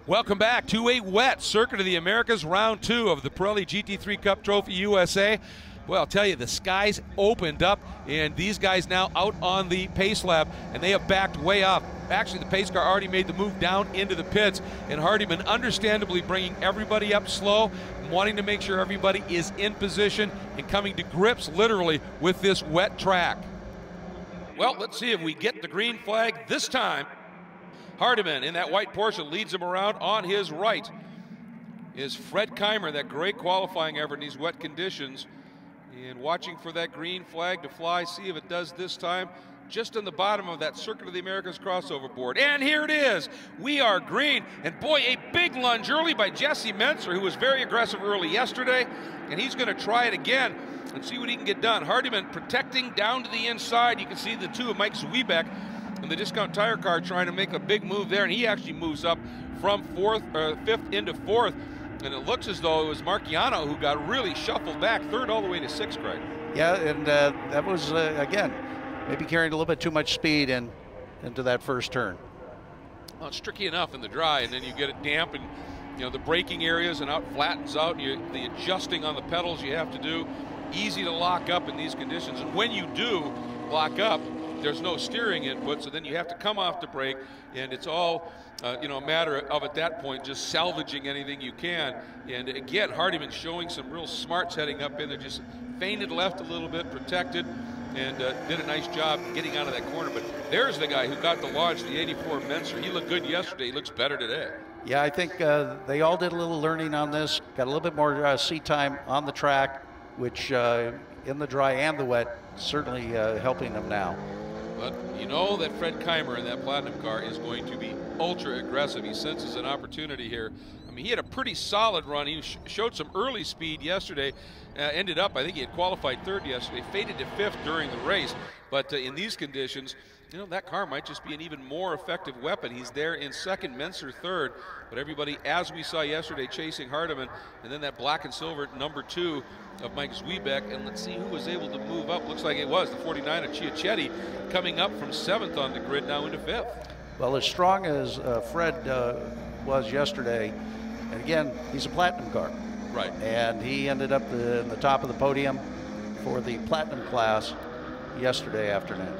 Welcome back to a wet Circuit of the Americas, round 2 of the Pirelli GT3 Cup Trophy USA. Well, I'll tell you, the skies opened up, and these guys now out on the pace lap, and they have backed way up. Actually, the pace car already made the move down into the pits, and Hardiman understandably bringing everybody up slow, wanting to make sure everybody is in position and coming to grips, literally, with this wet track. Well, let's see if we get the green flag this time. Hardiman in that white Porsche leads him around. On his right is Fred Keimer, that great qualifying effort in these wet conditions. And watching for that green flag to fly, see if it does this time. Just on the bottom of that Circuit of the Americas crossover board. And here it is. We are green. And boy, a big lunge early by Jesse Menzer, who was very aggressive early yesterday. And he's going to try it again and see what he can get done. Hardiman protecting down to the inside. You can see the two of Mike Zwiebeck and the discount tire car trying to make a big move there, and he actually moves up from fifth into fourth, and it looks as though it was Marciano who got really shuffled back, third all the way to sixth, Craig. Yeah, and that was, again, maybe carrying a little bit too much speed into that first turn. Well, it's tricky enough in the dry, and then you get it damp, and you know the braking areas, and out flattens out, and the adjusting on the pedals you have to do. Easy to lock up in these conditions, and when you do lock up, there's no steering input, so then you have to come off the brake, and it's all a matter of, at that point, just salvaging anything you can. And again, Hardiman showing some real smarts heading up in there, just feinted left a little bit, protected, and did a nice job getting out of that corner. But there's the guy who got the launch, the 84 Menzer. He looked good yesterday. He looks better today. Yeah, I think they all did a little learning on this, got a little bit more seat time on the track, which in the dry and the wet, certainly helping them now. But you know that Fred Keimer in that Platinum car is going to be ultra aggressive. He senses an opportunity here. I mean, he had a pretty solid run. He showed some early speed yesterday. Ended up, I think he had qualified third yesterday, faded to fifth during the race. But in these conditions, you know, that car might just be an even more effective weapon. He's there in second, Menzer third. But everybody, as we saw yesterday, chasing Hardiman. And then that black and silver number 2 of Mike Zwiebeck. And let's see who was able to move up. Looks like it was the 49 of Chiachetti, coming up from 7th on the grid, now into 5th. Well, as strong as Fred was yesterday, and again, he's a Platinum car. Right. And he ended up in the top of the podium for the Platinum class yesterday afternoon.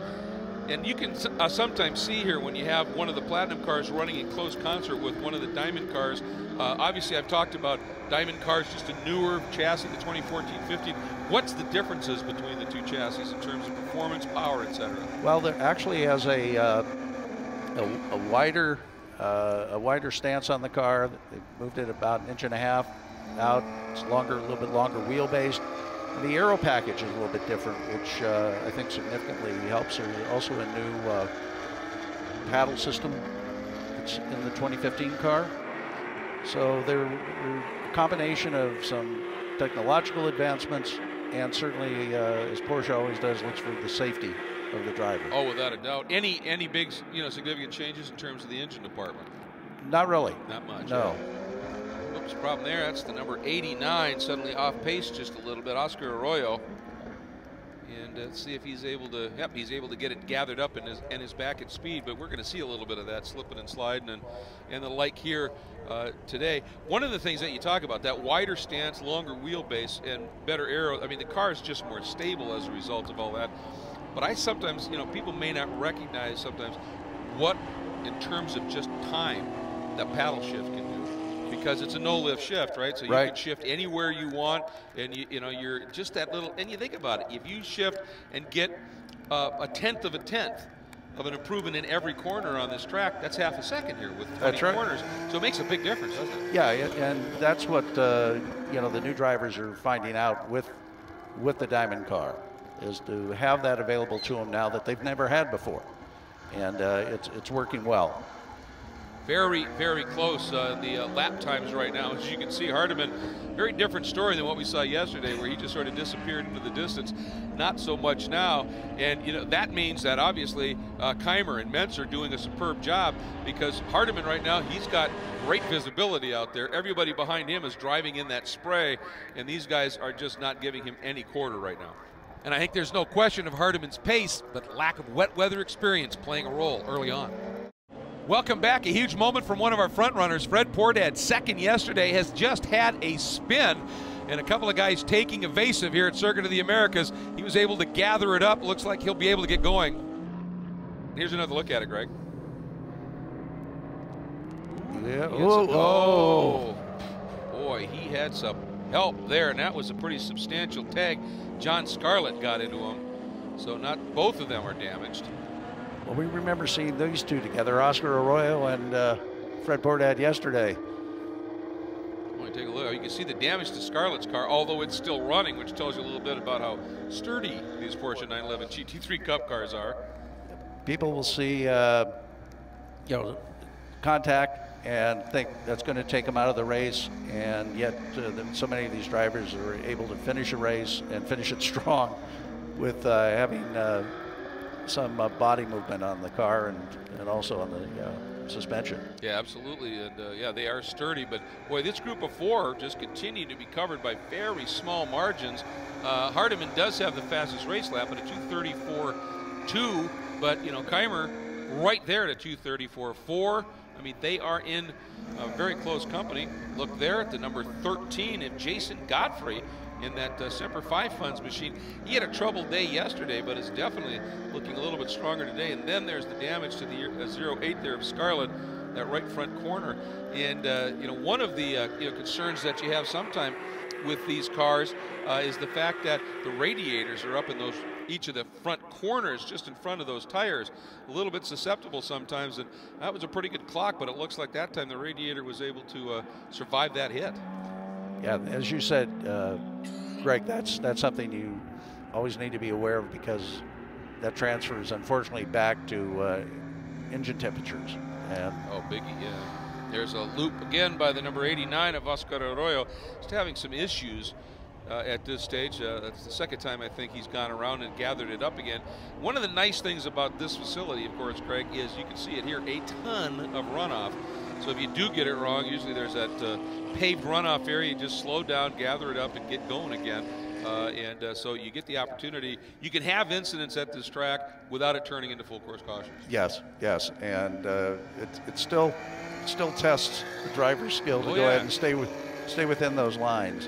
And you can sometimes see here when you have one of the Platinum cars running in close concert with one of the Diamond cars. Obviously, I've talked about Diamond cars, just a newer chassis, the 2014-15. What's the differences between the two chassis in terms of performance, power, etc.? Well, there actually has a wider stance on the car. They moved it about 1.5 inches out. It's longer, a little bit longer wheelbase. The aero package is a little bit different, which I think significantly helps. There's also a new paddle system that's in the 2015 car. So they're a combination of some technological advancements, and certainly, as Porsche always does, looks for the safety of the driver. Oh, without a doubt. Any big, significant changes in terms of the engine department? Not really. Not much. No. Oops, problem there. That's the number 89, suddenly off pace just a little bit, Oscar Arroyo. And let's see if he's able to, he's able to get it gathered up and is back at speed, but we're going to see a little bit of that slipping and sliding and the like here today. One of the things that you talk about, that wider stance, longer wheelbase, and better aero, I mean, the car is just more stable as a result of all that. But I sometimes, people may not recognize sometimes what, in terms of just time, that paddle shift can do. Because it's a no-lift shift, right? So you can shift anywhere you want, and you're just that little. And you think about it, if you shift and get a tenth of an improvement in every corner on this track, that's half a second here with 20 corners. So it makes a big difference, doesn't it? Yeah, and that's what the new drivers are finding out with the Diamond car, is to have that available to them now that they've never had before, and it's working well. Very, very close, the lap times right now. As you can see, Hardiman, very different story than what we saw yesterday, where he just sort of disappeared into the distance. Not so much now. And, that means that obviously Keimer and Menzer are doing a superb job, because Hardiman right now, he's got great visibility out there. Everybody behind him is driving in that spray, and these guys are just not giving him any quarter right now. And I think there's no question of Hardiman's pace, but lack of wet weather experience playing a role early on. Welcome back. A huge moment from one of our front runners. Fred Portad, second yesterday, has just had a spin. And a couple of guys taking evasive here at Circuit of the Americas. He was able to gather it up. Looks like he'll be able to get going. Here's another look at it, Greg. Yeah. Oh, boy, he had some help there, and that was a pretty substantial tag. John Scarlett got into him, so not both of them are damaged. Well, we remember seeing these two together, Oscar Arroyo and Fred Portad yesterday. Take a look. You can see the damage to Scarlett's car, although it's still running, which tells you a little bit about how sturdy these Porsche 911 GT3 Cup cars are. People will see, contact and think that's going to take them out of the race, and yet so many of these drivers are able to finish a race and finish it strong with having some body movement on the car and also on the suspension. Yeah, absolutely, and yeah, they are sturdy, but boy, this group of four just continue to be covered by very small margins. Hardiman does have the fastest race lap at a 2:34.2, but you know, Keimer right there at a 2:34.4. I mean, they are in very close company. Look there at the number 13 and Jason Godfrey in that Semper Fi Funds machine. He had a troubled day yesterday, but is definitely looking a little bit stronger today. And then there's the damage to the 08 there of Scarlett, that right front corner. And you know, one of the concerns that you have sometime with these cars is the fact that the radiators are up in those each of the front corners, just in front of those tires, a little bit susceptible sometimes. And that was a pretty good clock, but it looks like that time the radiator was able to survive that hit. Yeah, as you said, Greg, that's something you always need to be aware of, because that transfers, unfortunately, back to engine temperatures. And oh, biggie, yeah. There's a loop again by the number 89 of Oscar Arroyo. Just having some issues at this stage. That's the second time I think he's gone around and gathered it up again. One of the nice things about this facility, of course, Craig, is you can see it here, a ton of runoff. So if you do get it wrong, usually there's that paved runoff area. You just slow down, gather it up, and get going again. So you get the opportunity. You can have incidents at this track without it turning into full course cautions. Yes, yes, and it still tests the driver's skill to go ahead and stay within those lines.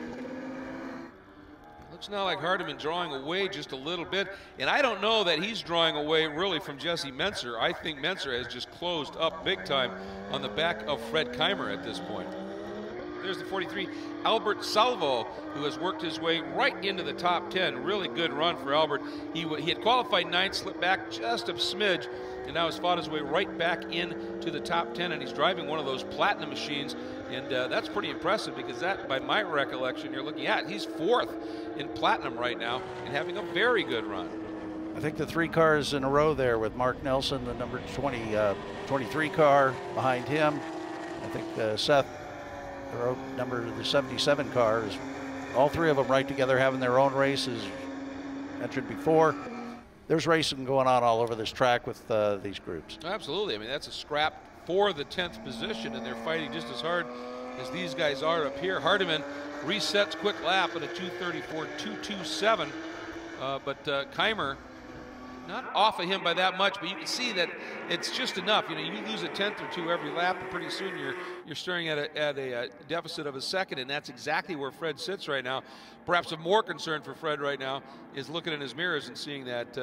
Looks now like Hardiman drawing away just a little bit, and I don't know that he's drawing away really from Jesse Menser. I think Menser has just closed up big time on the back of Fred Keimer at this point. There's the 43, Albert Salvo, who has worked his way right into the top 10. Really good run for Albert. He had qualified 9th, slipped back just a smidge, and now has fought his way right back into the top 10, and he's driving one of those platinum machines, and that's pretty impressive, because that, by my recollection, you're looking at, he's 4th in platinum right now and having a very good run. I think the 3 cars in a row there with Mark Nelson, the number 23 car behind him. I think Seth, the 77 car, is all 3 of them right together having their own races. Mentioned before, there's racing going on all over this track with these groups. Absolutely. I mean, that's a scrap for the 10th position, and they're fighting just as hard as these guys are up here. Hardiman resets quick lap at a 2:34.227, but Keimer not off of him by that much, but you can see that it's just enough. You know, you lose a 10th or 2 every lap, and pretty soon you're staring at a deficit of a second, and that's exactly where Fred sits right now. Perhaps of more concern for Fred right now is looking in his mirrors and seeing that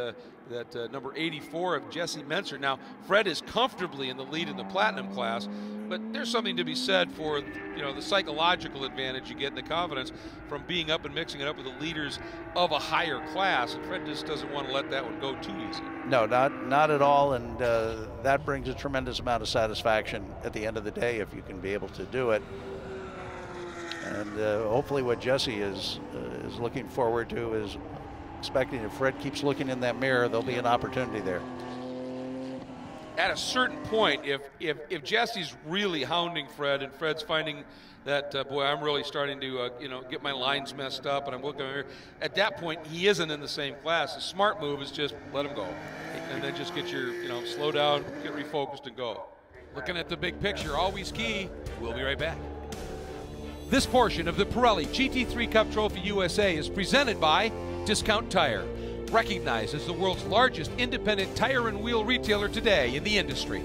number 84 of Jesse Menser. Now, Fred is comfortably in the lead in the platinum class, but there's something to be said for, you know, the psychological advantage you get, and the confidence from being up and mixing it up with the leaders of a higher class. And Fred just doesn't want to let that one go too easy. No, not at all, and that brings a tremendous amount of satisfaction at the end of the day if you can be able to do it. And hopefully what Jesse is looking forward to is expecting, if Fred keeps looking in that mirror, there'll be an opportunity there. At a certain point, if Jesse's really hounding Fred, and Fred's finding that, boy, I'm really starting to get my lines messed up, and I'm looking here, at that point, he isn't in the same class. The smart move is just let him go, and then just get your, slow down, get refocused, and go. Looking at the big picture, always key. We'll be right back. This portion of the Pirelli GT3 Cup Trophy USA is presented by Discount Tire, recognized as the world's largest independent tire and wheel retailer today in the industry.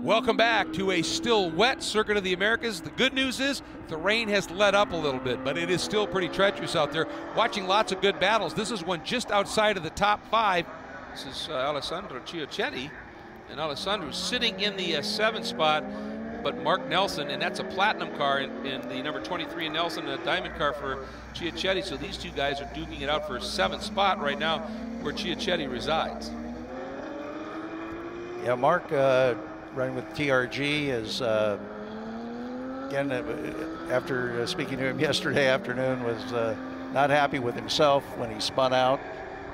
Welcome back to a still wet Circuit of the Americas. The good news is the rain has let up a little bit, but it is still pretty treacherous out there. Watching lots of good battles. This is one just outside of the top 5. This is Alessandro Chiocchetti, and Alessandro's sitting in the 7th spot, but Mark Nelson, and that's a platinum car in the number 23 in Nelson, and a diamond car for Chiocchetti. So these two guys are duking it out for a 7th spot right now where Chiocchetti resides. Yeah, Mark running with TRG is, again, after speaking to him yesterday afternoon, was not happy with himself when he spun out,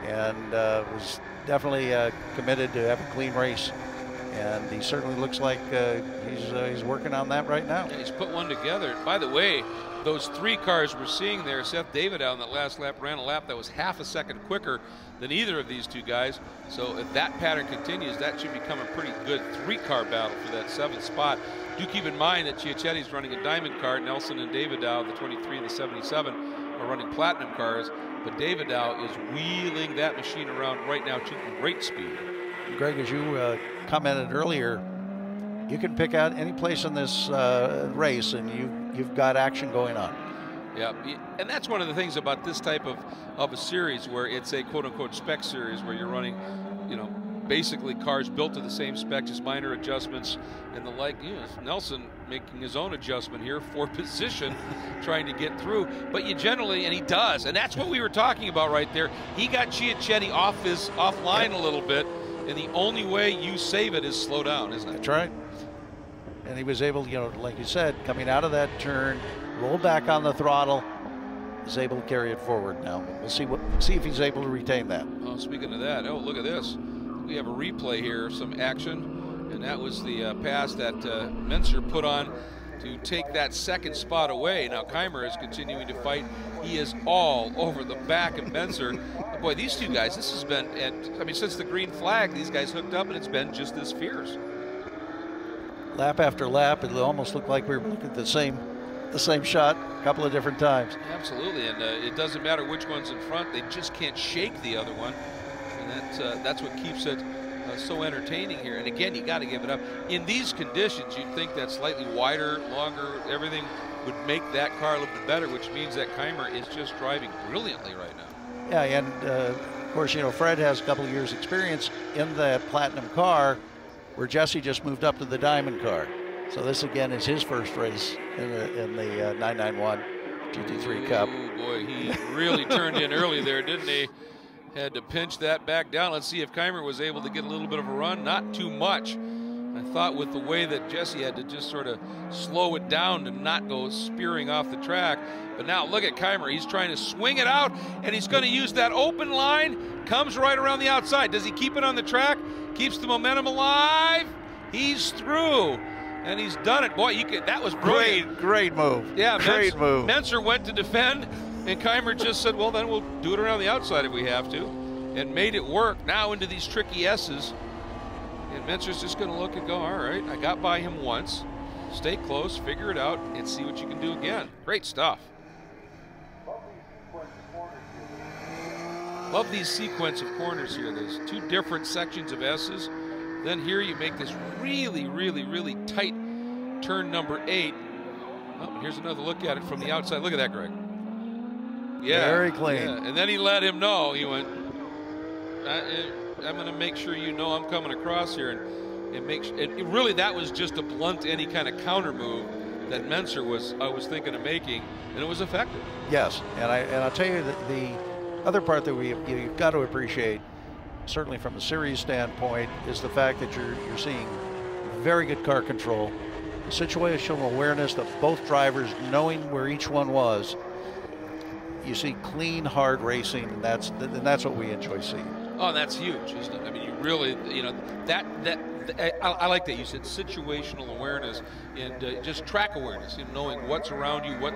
and was definitely committed to have a clean race. And he certainly looks like he's working on that right now. Yeah, he's put one together. By the way, those 3 cars we're seeing there, Seth David out on that last lap ran a lap that was half a second quicker than either of these 2 guys. So if that pattern continues, that should become a pretty good 3-car battle for that 7th spot. Do keep in mind that Chiochetti's running a diamond car. Nelson and Davidow, the 23 and the 77, are running platinum cars. But Davidow is wheeling that machine around right now to great speed. Greg, as you commented earlier, you can pick out any place in this race and you've got action going on. Yeah, and that's one of the things about this type of a series where it's a quote-unquote spec series where you're running, you know, basically cars built to the same spec, just minor adjustments and the like. You know, Nelson making his own adjustment here for position, trying to get through. But you generally, and he does, and that's what we were talking about right there. He got Chiocchetti offline a little bit, and the only way you save it is slow down, isn't it? That's right. And he was able, you know, like you said, coming out of that turn, roll back on the throttle, is able to carry it forward now. We'll see if he's able to retain that. Oh, speaking of that, oh, look at this. We have a replay here, some action, and that was the pass that Menser put on to take that 2nd spot away. Now Keimer is continuing to fight. He is all over the back of Menser. Boy, these 2 guys, this has been, and I mean, since the green flag, these guys hooked up, and it's been just as fierce. Lap after lap, it almost looked like we were looking at the same shot a couple of different times. Absolutely, and it doesn't matter which one's in front; they just can't shake the other one, and that's what keeps it so entertaining here. And again, you got to give it up. In these conditions, you'd think that slightly wider, longer, everything would make that car a little bit better, which means that Keimer is just driving brilliantly right now. Yeah, and of course, you know, Fred has a couple of years' experience in the platinum car, where Jesse just moved up to the diamond car. So this again is his first race in the 991 GT3 Cup. Oh boy, he really turned in early there, didn't he? Had to pinch that back down. Let's see if Keimer was able to get a little bit of a run. Not too much. I thought with the way that Jesse had to just sort of slow it down to not go spearing off the track. But now look at Keimer. He's trying to swing it out, and he's going to use that open line. Comes right around the outside. Does he keep it on the track? Keeps the momentum alive. He's through, and he's done it. Boy, you could, that was brilliant. Great move. Yeah, great move. Menser went to defend, and Keimer just said, well, then we'll do it around the outside if we have to, and made it work. Now into these tricky S's, and Menser's just going to look and go, all right, I got by him once. Stay close, figure it out, and see what you can do again. Great stuff. Love these sequence of corners here. There's 2 different sections of S's. Then here you make this really, really, really tight turn number 8. Oh, here's another look at it from the outside. Look at that, Greg. Yeah. Very clean. Yeah. And then he let him know. He went, I'm going to make sure you know I'm coming across here. And make sure, and really that was just to blunt any kind of counter move that Menser was thinking of making, and it was effective. Yes, and I'll tell you that the other part that you've got to appreciate, certainly from a series standpoint, is the fact that you're seeing very good car control, situational awareness of both drivers knowing where each one was. You see clean, hard racing, and that's what we enjoy seeing. Oh, that's huge, isn't it? I mean, you really, you know, I like that you said situational awareness and just track awareness, you know, knowing what's around you, what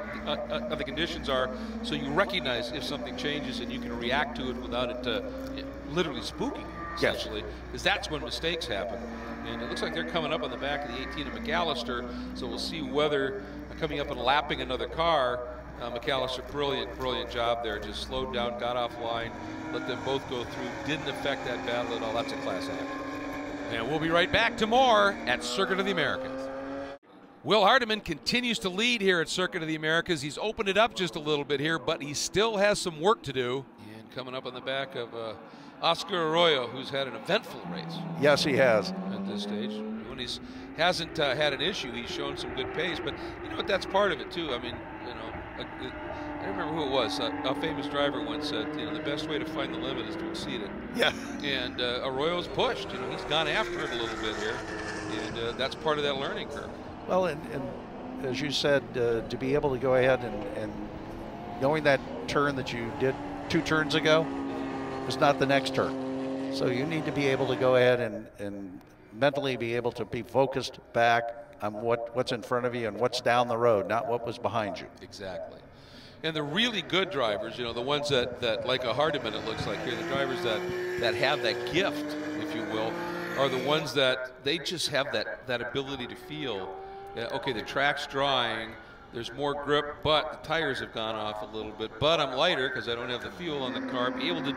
the conditions are, so you recognize if something changes and you can react to it without it literally spooking, essentially, because that's when mistakes happen. And it looks like they're coming up on the back of the 18 of McAllister, so we'll see whether coming up and lapping another car. McAllister, brilliant job there. Just slowed down, got off line, let them both go through. Didn't affect that battle at all. That's a class act. And we'll be right back to more at Circuit of the Americas. Will Hardiman continues to lead here at Circuit of the Americas. He's opened it up just a little bit here, but he still has some work to do. And coming up on the back of Oscar Arroyo, who's had an eventful race. Yes, he has. At this stage. When he hasn't had an issue, he's shown some good pace. But you know what, that's part of it too. I mean, you know, I don't remember who it was. A famous driver once said, you know, the best way to find the limit is to exceed it. Yeah. And Arroyo's pushed. You know, he's gone after it a little bit here. And that's part of that learning curve. Well, and as you said, to be able to go ahead and knowing that turn that you did 2 turns ago is not the next turn. So you need to be able to go ahead and mentally be able to be focused back on what's in front of you and what's down the road, not what was behind you. Exactly. And the really good drivers, you know, the ones that like a Hardiman, it looks like here, the drivers that have that gift, if you will, are the ones that they just have that ability to feel, okay, the track's drying, there's more grip, but the tires have gone off a little bit, but I'm lighter because I don't have the fuel on the car. Be able to,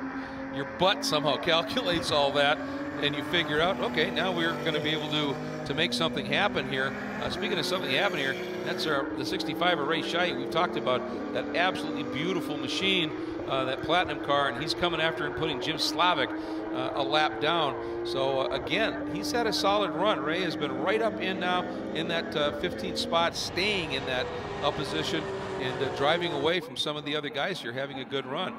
your butt somehow calculates all that, and you figure out, okay, now we're going to be able to make something happen here. Speaking of something happening here, that's the 65 of Ray Shai. We've talked about that absolutely beautiful machine, that platinum car, and he's coming after and putting Jim Slavic a lap down. So again, he's had a solid run. Ray has been right up in now in that 15th spot, staying in that up position and driving away from some of the other guys here, having a good run.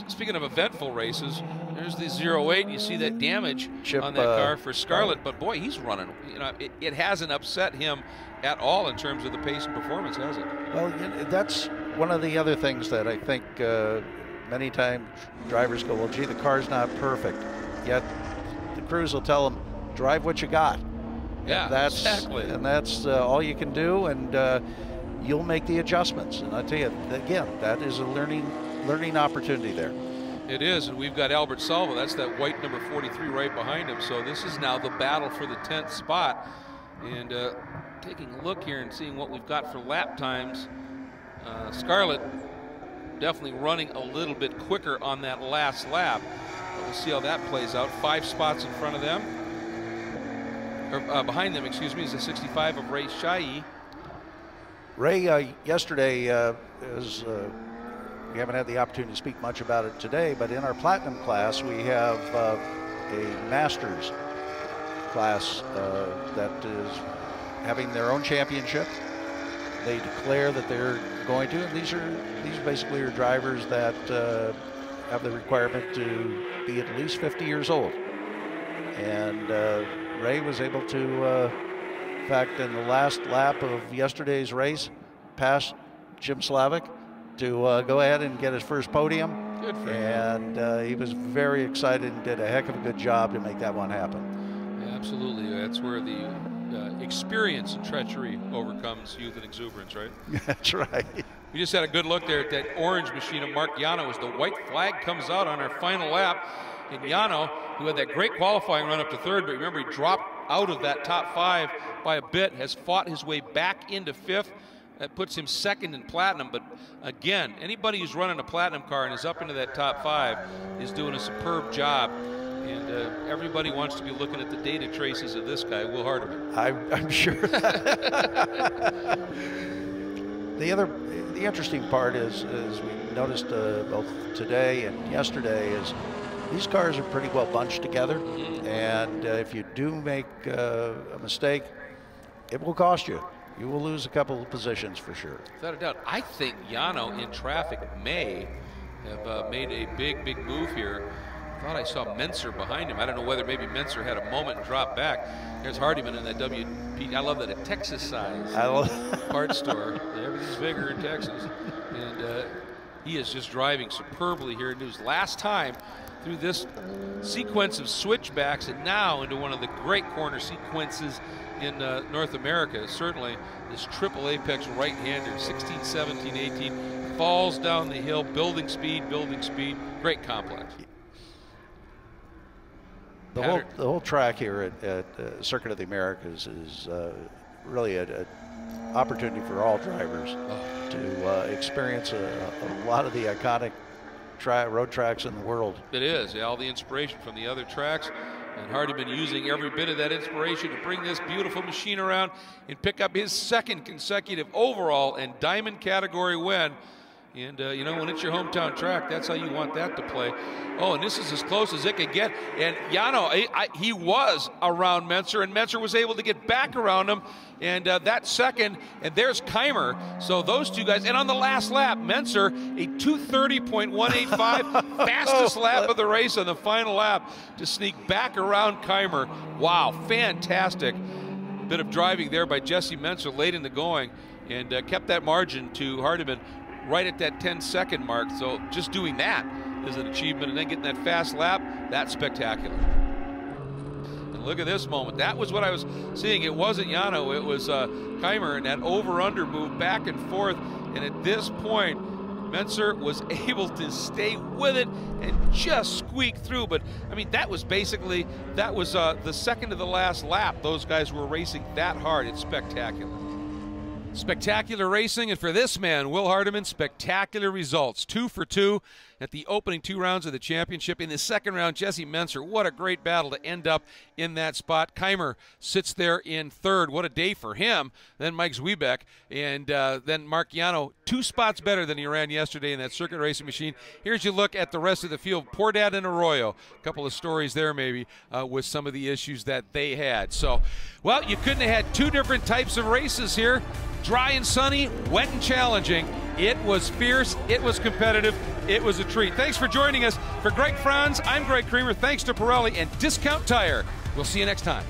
Speaking of eventful races, there's the 08. You see that damage on that car for Scarlett, but boy, he's running. You know, it hasn't upset him at all in terms of the pace and performance, has it? Well, that's one of the other things that I think many times drivers go, well, gee, the car's not perfect. Yet the crews will tell them, drive what you got. Yeah, and that's, exactly. And that's all you can do, and you'll make the adjustments. And I tell you, again, that is a learning opportunity there. It is, and we've got Albert Salva. That's that white number 43 right behind him. So this is now the battle for the 10th spot. And taking a look here and seeing what we've got for lap times, Scarlett definitely running a little bit quicker on that last lap. We'll see how that plays out. 5 spots in front of them, or behind them, excuse me, is the 65 of Ray Shai. Ray, yesterday, we haven't had the opportunity to speak much about it today, but in our Platinum class, we have a Masters class that is having their own championship. They declare that they're going to, and these basically are drivers that have the requirement to be at least 50 years old. And Ray was able to, in fact, in the last lap of yesterday's race, pass Jim Slavic to go ahead and get his first podium. Good for him. And he was very excited and did a heck of a good job to make that one happen. Yeah, absolutely. That's where the experience and treachery overcomes youth and exuberance, right? That's right. We just had a good look there at that orange machine of Mark Yano as the white flag comes out on our final lap. And Yano, who had that great qualifying run up to 3rd, but remember he dropped out of that top 5 by a bit, has fought his way back into 5th. That puts him 2nd in Platinum, but again, anybody who's running a Platinum car and is up into that top 5 is doing a superb job. And everybody wants to be looking at the data traces of this guy, Will Hardiman. I'm sure. The interesting part is we noticed both today and yesterday is these cars are pretty well bunched together, and if you do make a mistake, it will cost you. You will lose a couple of positions for sure. Without a doubt. I think Yano in traffic may have made a big move here. I thought I saw Menser behind him. I don't know whether maybe Menser had a moment and dropped back. There's Hardiman in that WP. I love that, a Texas size parts store. Everything's bigger in Texas. And he is just driving superbly here in his last time through this sequence of switchbacks and now into one of the great corner sequences in North America. Certainly this triple apex right-hander, 16, 17, 18, falls down the hill, building speed, great complex. The whole track here at Circuit of the Americas is really an opportunity for all drivers to experience a lot of the iconic road tracks in the world. It is, yeah, all the inspiration from the other tracks. And Hardiman using every bit of that inspiration to bring this beautiful machine around and pick up his second consecutive overall and diamond category win. And, you know, when it's your hometown track, that's how you want that to play. Oh, and this is as close as it could get. And Yano, he was around Menser, and Menser was able to get back around him. And that second, and there's Keimer. So those two guys. And on the last lap, Menser, a 2:30.185, fastest lap of the race on the final lap to sneak back around Keimer. Wow, fantastic bit of driving there by Jesse Menser late in the going, and kept that margin to Hardiman right at that 10-second mark. So just doing that is an achievement, and then getting that fast lap, that's spectacular. And look at this moment. That was what I was seeing. It wasn't Yano, it was Keimer, and that over-under move back and forth. And at this point, Menser was able to stay with it and just squeak through. But I mean, that was basically, that was the second to the last lap. Those guys were racing that hard. It's spectacular. Spectacular racing, and for this man, Will Hardiman, spectacular results. 2 for 2 at the opening 2 rounds of the championship. In the second round, Jesse Menser, what a great battle to end up in that spot. Keimer sits there in third. What a day for him. Then Mike Zwiebeck, and then Mark Yano, 2 spots better than he ran yesterday in that circuit racing machine. Here's your look at the rest of the field. Poor Dad and Arroyo. A couple of stories there maybe with some of the issues that they had. So, well, you couldn't have had 2 different types of races here. Dry and sunny, wet and challenging. It was fierce, it was competitive, it was a treat. Thanks for joining us. For Greg Franz, I'm Greg Creamer. Thanks to Pirelli and Discount Tire. We'll see you next time.